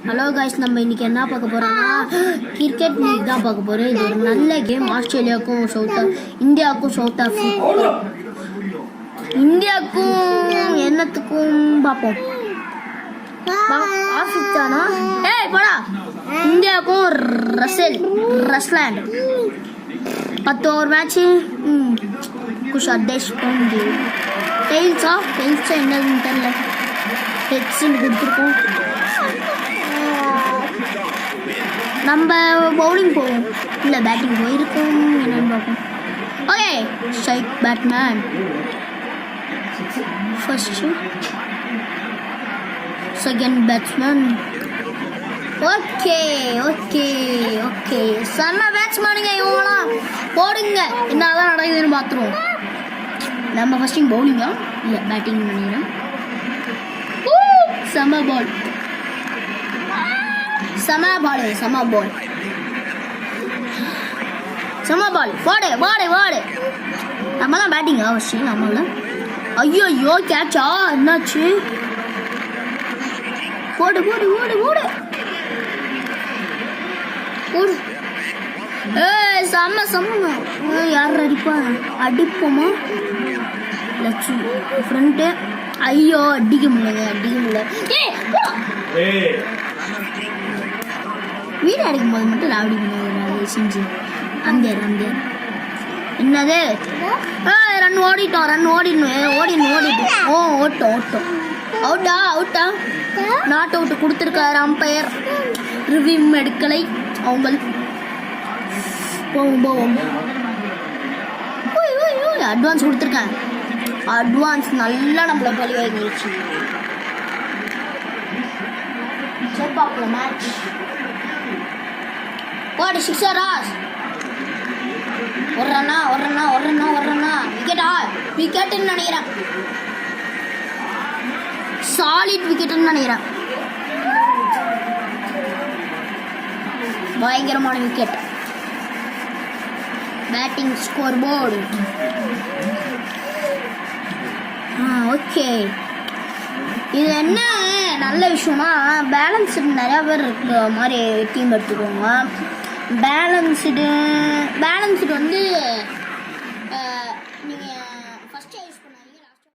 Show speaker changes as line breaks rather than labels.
Hello guys, நம்ம இன்னைக்கு என்ன பார்க்க போறோம்னா கிரிக்கெட் லீக் தான் பார்க்க போறோம். இது ஒரு நல்ல கேம். ஆஸ்திரேலியாவுக்கும் இந்தியாவுக்கும் சவுத் ஆப்பிரிக்கா இந்தியாவுக்கும் என்னத்துக்கும் பார்ப்போம். ஆஃபித்தானா ஏய் போடா. இந்தியாவுக்கும் ரஸ்லாண்ட் 10 ஓவர் மேட்ச். குஷார் தேஷ் பாண்டே டெயில்ஸா என்னதுன்னு தெரியல. ஹெட்ஸ்ன்னு கொடுத்துருக்கோம். நம்ம பவுலிங் போவோம், இல்லை பேட்டிங் போயிருக்கோம். என்னன்னு பார்ப்போம். Okay, strike Batman first, second batsman. Okay okay okay செம்ம பேட்ஸ்மேனுங்க இவங்களாம். போடுங்க, என்னதான் நடக்குதுன்னு பார்த்துருவோம். நம்ம ஃபர்ஸ்டிங் பவுலிங்கா இல்லை பேட்டிங் பண்ணிடுறோம். செம்ம பால் போடு. நம்ம தான் பேட்டிங் அவசியம். நம்மள ஐயோ கேட்சா என்னாச்சு? போடு. செம்ம யார் அடிப்போமா? லட்சு ஃப்ரண்ட்டு. ஐயோ அடிக்க முடியல. வீடு அடிக்கும் போது மட்டும் ராவடி பண்ணுவாங்க செஞ்சு. அந்த என்னது? ரன் ஓடிட்டோம். ஓட்டம் அவுட்டா நாட் அவுட் கொடுத்துருக்காரு அம்பையர். ரிவ்யூ எடுக்கலை. அவங்க போவோம். அட்வான்ஸ் கொடுத்துருக்கேன். அட்வான்ஸ் நல்லா நம்மள பழி வாங்கிடுச்சு. மேட்ச் போடு. சிக்ஸரா? ஒரு ரன்னா விக்கெட்டுன்னு நினைக்கிறேன். சாலிட் விக்கெட்டுன்னு நினைக்கிறேன். பயங்கரமான wicket. Batting score board. Okay, இது என்ன நல்ல விஷயம்னா பேலன்ஸ்டு நிறையா பேர் இருக்கிற மாதிரி டீம் எடுத்துக்கோங்க. பேலன்ஸ்டு வந்து